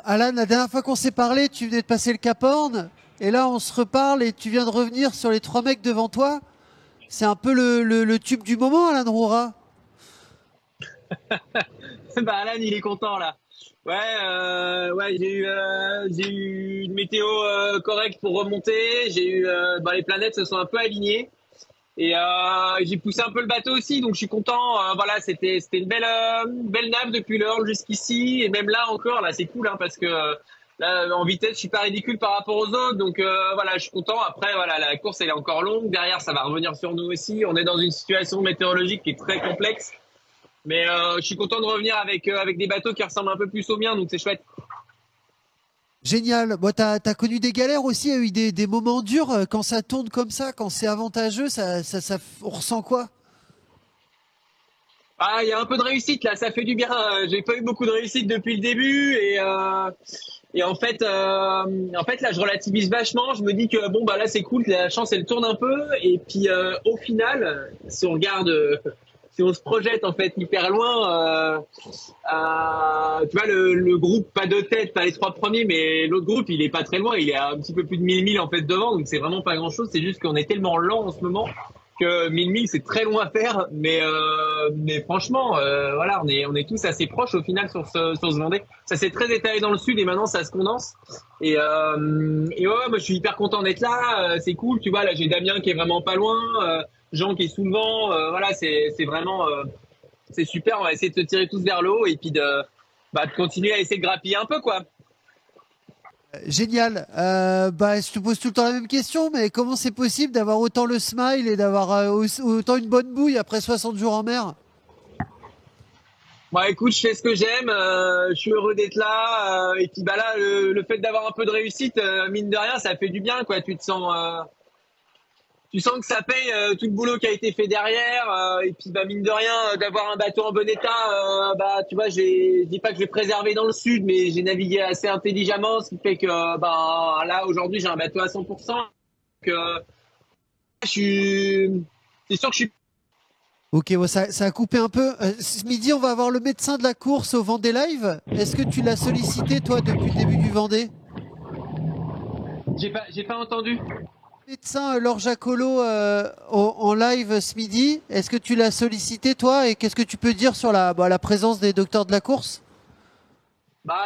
Alan, la dernière fois qu'on s'est parlé, tu venais de passer le Cap Horn, et là on se reparle et tu viens de revenir sur les trois mecs devant toi. C'est un peu le tube du moment, Alan Roura. Bah Alan, il est content là. Ouais, ouais, j'ai eu une météo correcte pour remonter. Les planètes se sont un peu alignées et j'ai poussé un peu le bateau aussi, donc je suis content. Voilà, c'était une belle nave depuis l'Earl jusqu'ici et même là encore là, c'est cool hein, parce que là en vitesse, je suis pas ridicule par rapport aux autres, donc voilà, je suis content. Après voilà, la course elle est encore longue. Derrière, ça va revenir sur nous aussi. On est dans une situation météorologique qui est très complexe. Mais je suis content de revenir avec des bateaux qui ressemblent un peu plus aux miens, donc c'est chouette. Génial. Bon, t'as connu des galères aussi, il y a eu des moments durs quand ça tourne comme ça, quand c'est avantageux, on ressent quoi? Ah, il y a un peu de réussite là, ça fait du bien. J'ai pas eu beaucoup de réussite depuis le début et en fait là je relativise vachement. Je me dis que bon bah là c'est cool, la chance elle tourne un peu et puis au final si on regarde, si on se projette en fait hyper loin, tu vois le groupe pas de tête, pas les trois premiers, mais l'autre groupe il est pas très loin, il est à un petit peu plus de 1000 milles en fait devant, donc c'est vraiment pas grand chose. C'est juste qu'on est tellement lent en ce moment que 1000 milles c'est très loin à faire, mais franchement voilà on est tous assez proches au final sur ce Vendée. Ça s'est très étalé dans le sud et maintenant ça se condense et ouais moi je suis hyper content d'être là, c'est cool, tu vois là j'ai Damien qui est vraiment pas loin, Jean qui est sous le vent, voilà c'est vraiment c'est super, on va essayer de se tirer tous vers le haut et puis de continuer à essayer de grappiller un peu quoi. Génial. Bah, je te pose tout le temps la même question, mais comment c'est possible d'avoir autant le smile et d'avoir autant une bonne bouille après 60 jours en mer? Bon, écoute, je fais ce que j'aime, je suis heureux d'être là, et puis bah là, le fait d'avoir un peu de réussite, mine de rien, ça fait du bien, quoi. Tu sens que ça paye tout le boulot qui a été fait derrière, et puis bah mine de rien, d'avoir un bateau en bon état, bah tu vois, je dis pas que je vais préserver dans le sud, mais j'ai navigué assez intelligemment, ce qui fait que bah là aujourd'hui j'ai un bateau à 100%. Donc, je suis, c'est sûr que je suis. Ok, bon, ça a coupé un peu. Ce midi, on va avoir le médecin de la course au Vendée Live. Est-ce que tu l'as sollicité, toi, depuis le début du Vendée? J'ai pas entendu. Médecin Laure Jacolo en live ce midi. Est-ce que tu l'as sollicité, toi? Et qu'est-ce que tu peux dire sur la présence des docteurs de la course? Bah,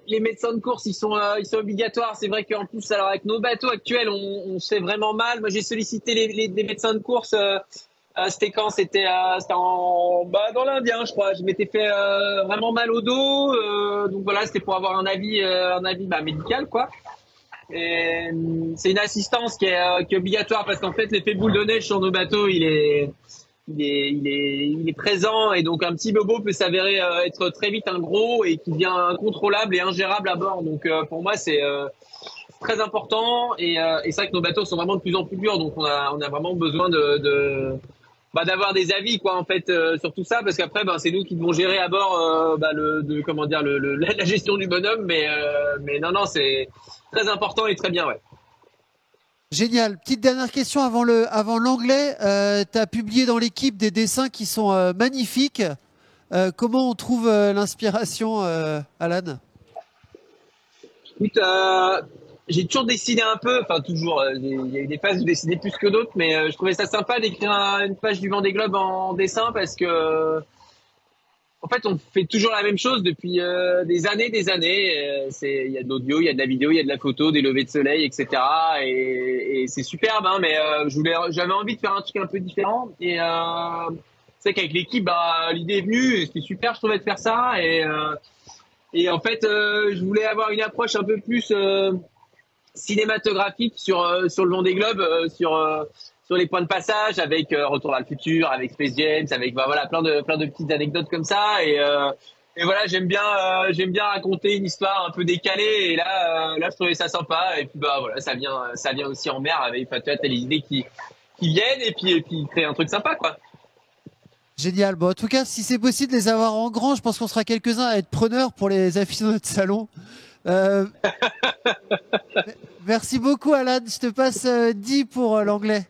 les médecins de course, ils sont obligatoires. C'est vrai qu'en plus, alors avec nos bateaux actuels, on se fait vraiment mal. Moi, j'ai sollicité les médecins de course. C'était quand? C'était dans l'Indien, je crois. Je m'étais fait vraiment mal au dos. Donc voilà, c'était pour avoir un avis bah, médical, quoi. Et c'est une assistance qui est obligatoire parce qu'en fait, l'effet boule de neige sur nos bateaux, il est présent et donc un petit bobo peut s'avérer être très vite un gros et qui devient incontrôlable et ingérable à bord. Donc pour moi c'est très important et c'est vrai que nos bateaux sont vraiment de plus en plus durs, donc on a vraiment besoin d'avoir des avis quoi en fait sur tout ça parce qu'après c'est nous qui devons gérer à bord comment dire la gestion du bonhomme, mais non c'est très important et très bien, ouais. Génial. Petite dernière question avant l'anglais. Tu as publié dans l'équipe des dessins qui sont magnifiques. Comment on trouve l'inspiration, Alan? Écoute, j'ai toujours dessiné un peu, enfin toujours, il y a eu des phases où je dessinais plus que d'autres, mais je trouvais ça sympa d'écrire une page du Vendée Globe en dessin parce que, en fait, on fait toujours la même chose depuis des années, des années. Il y a de l'audio, il y a de la vidéo, il y a de la photo, des levées de soleil, etc. Et c'est superbe, hein, mais j'avais envie de faire un truc un peu différent. Et c'est vrai qu'avec l'équipe, l'idée est venue, et c'était super, je trouvais de faire ça. Et en fait, je voulais avoir une approche un peu plus cinématographique sur le Vendée Globe, sur les points de passage, avec Retour vers le futur, avec Space James, avec bah voilà plein de petites anecdotes comme ça. Et voilà, j'aime bien raconter une histoire un peu décalée. Et là, je trouvais ça sympa. Et puis bah voilà, ça vient aussi en mer avec enfin, tu vois, t'as les idées qui viennent et puis créer un truc sympa quoi. Génial. Bon, en tout cas, si c'est possible de les avoir en grand, je pense qu'on sera quelques-uns à être preneurs pour les affiches de notre salon. Euh, Merci beaucoup, Alan. Je te passe 10 pour l'anglais.